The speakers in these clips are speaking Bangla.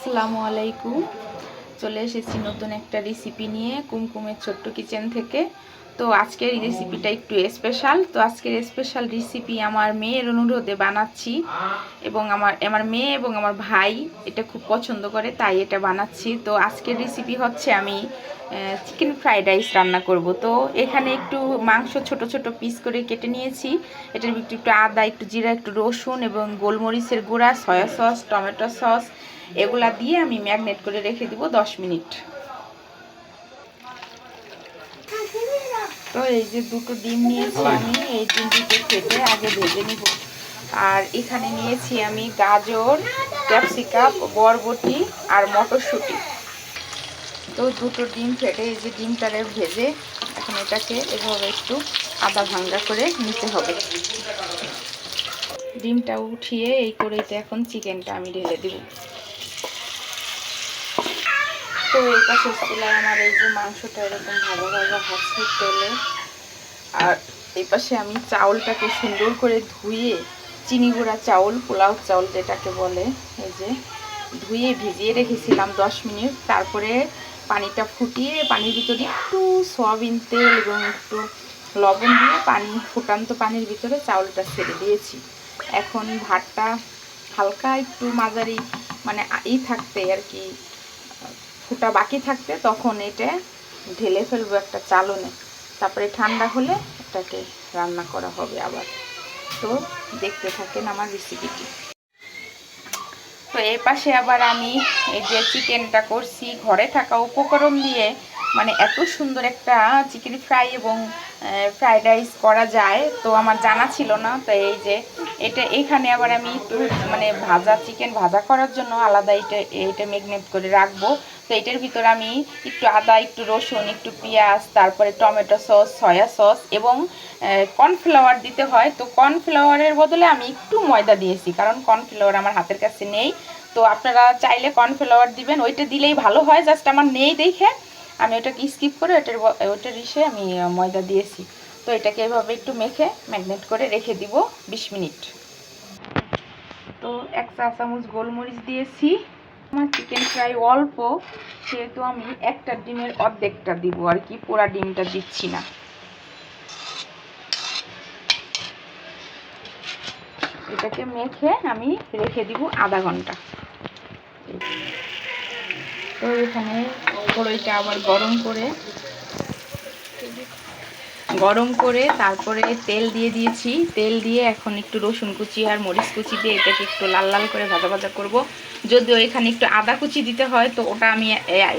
আসসালামু আলাইকুম। চলে এসেছি নতুন একটা রেসিপি নিয়ে কুমকুমের ছোট্ট কিচেন থেকে। তো আজকের রেসিপিটা একটু স্পেশাল। তো আজকের স্পেশাল রেসিপি আমার মেয়ের অনুরোধে বানাচ্ছি, এবং আমার মেয়ে এবং আমার ভাই এটা খুব পছন্দ করে, তাই এটা বানাচ্ছি। তো আজকের রেসিপি হচ্ছে আমি চিকেন ফ্রাইড রাইস রান্না করব। তো এখানে একটু মাংস ছোট ছোট পিস করে কেটে নিয়েছি। এটার ভিতরে একটু আদা, একটু জিরা, একটু রসুন এবং গোলমরিচের গুঁড়া, সয়া সস, টমেটো সস এগুলা দিয়ে আমি ম্যারিনেট করে রেখে দিব 10 মিনিট। তো এই যে দুটো ডিম নিয়েছি আমি, এই ডিম দুটো কেটে আগে ভেজে নিব। আর এখানে নিয়েছি আমি গাজর, ক্যাপসিকাম, বরবটি আর মটরশুঁটি। তো দুটো ডিম ফেটে এই যে ডিমটারে ভেজে এখন এটাকে এভাবে একটু আধা ভাঙ্গা করে নিতে হবে। ডিমটা উঠিয়ে এই কড়াইতে এখন চিকেনটা আমি ঢেলে দিব। তো এই পাশে চুলায় আমার এই যে মাংসটা এরকম ভাজা ভাজা হচ্ছে তেলে। আর এই পাশে আমি চাউলটাকে সুন্দর করে ধুয়ে, চিনি গুঁড়া চাউল, পোলাও চাউল যেটাকে বলে, এই যে ধুয়ে ভিজিয়ে রেখেছিলাম 10 মিনিট। তারপরে পানিটা ফুটিয়ে পানির ভিতরে একটু সয়াবিন তেল এবং একটু লবণ দিয়ে ফুটান্ত পানির ভিতরে চাউলটা ছেড়ে দিয়েছি। এখন ভাতটা হালকা একটু মাঝারি মানে থাকতে আর কি, ফুটা বাকি থাকতে তখন এটা ঢেলে ফেলবো একটা চালনে। তারপরে ঠান্ডা হলে এটাকে রান্না করা হবে আবার। তো দেখতে থাকেন আমার রেসিপিটি। তো এই পাশে আবার আমি এই যে চিকেনটা করছি ঘরে থাকা উপকরণ দিয়ে, মানে এত সুন্দর একটা চিকেন ফ্রাই এবং ফ্রাইড রাইস করা যায় তো আমার জানা ছিল না। তো এই যে এইখানে আবার আমি একটু মানে চিকেন ভাজা করার জন্য আলাদা এটা ম্যারিনেট করে রাখবো। তো এটার ভিতরে আমি একটু আদা, একটু রসুন, একটু পেঁয়াজ, তারপরে টমেটো সস, সয়া সস এবং কর্নফ্লাওয়ার দিতে হয়। তো কর্নফ্লাওয়ারের বদলে আমি একটু ময়দা দিয়েছি, কারণ কর্নফ্লাওয়ার আমার হাতের কাছে নেই। তো আপনারা চাইলে কর্নফ্লাওয়ার দিবেন, ওইটা দিলেই ভালো হয়। জাস্ট আমার নেই দেখে আমি ওটাকে স্কিপ করে ওইটার ইসে আমি ময়দা দিয়েছি। তো এটাকে এভাবে একটু মেখে ম্যারিনেট করে রেখে দিব 20 মিনিট। তো 1 চা চামচ গোলমরিচ দিয়েছি। আমার চিকেন ফ্রাই অল্প, সেহেতু আমি একটা ডিমের অর্ধেকটা দিব আর কি, পুরা ডিমটা দিচ্ছি না। এটাকে মেখে আমি রেখে দিব আধা ঘন্টা। তো এখানে কড়াইটা আবার গরম করে তারপরে তেল দিয়ে দিয়েছি। তেল দিয়ে এখন একটু রসুন কুচি আর মরিচ কুচি দিয়ে এটাকে একটু লাল লাল করে ভাজা ভাজা করব। যদিও এখানে একটু আদা কুচি দিতে হয়, তো ওটা আমি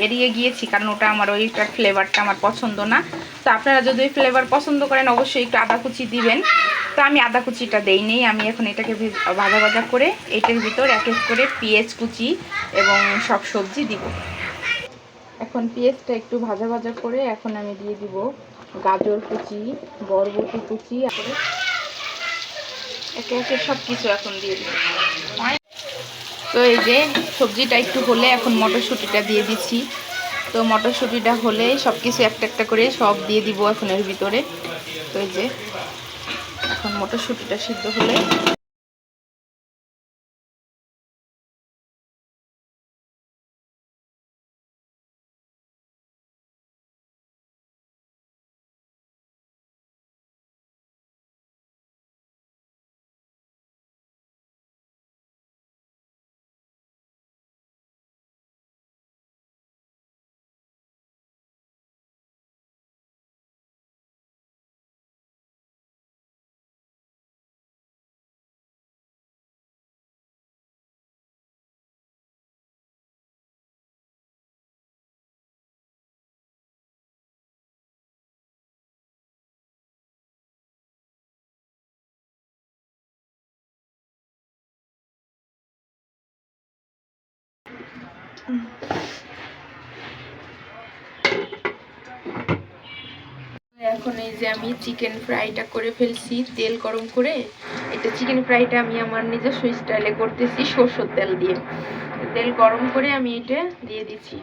এড়িয়ে গিয়েছি, কারণ ওটা আমার ওইটার ফ্লেভারটা আমার পছন্দ না। তো আপনারা যদি ওই ফ্লেভার পছন্দ করেন অবশ্যই একটু আদা কুচি দিবেন। তো আমি আদা কুচিটা দেইনি। আমি এখন এটাকে ভাজা ভাজা করে এটার ভিতর এক এক করে পেঁয়াজ কুচি এবং সব সবজি দিব। এখন পেঁয়াজটা একটু ভাজা ভাজা করে এখন আমি দিয়ে দিব গাজর কুচি, বরবটি কুচি, তারপরে একে একে সব কিছু এখন দিয়ে দিব। তো এই যে সবজিটা একটু হলে এখন মটরশুঁটিটা দিয়ে দিচ্ছি। তো মটরশুঁটিটা হলে সব কিছু একটা একটা করে সব দিয়ে দিব এখন এর ভিতরে। তো এই যে এখন মটরশুঁটিটা সিদ্ধ হলে এখন এই যে আমি চিকেন ফ্রাইটা করে ফেলছি তেল গরম করে। এটা চিকেন ফ্রাইটা আমি আমার নিজস্ব স্টাইলে করতেছি সরষের তেল দিয়ে। তেল গরম করে আমি এটা দিয়ে দিচ্ছি।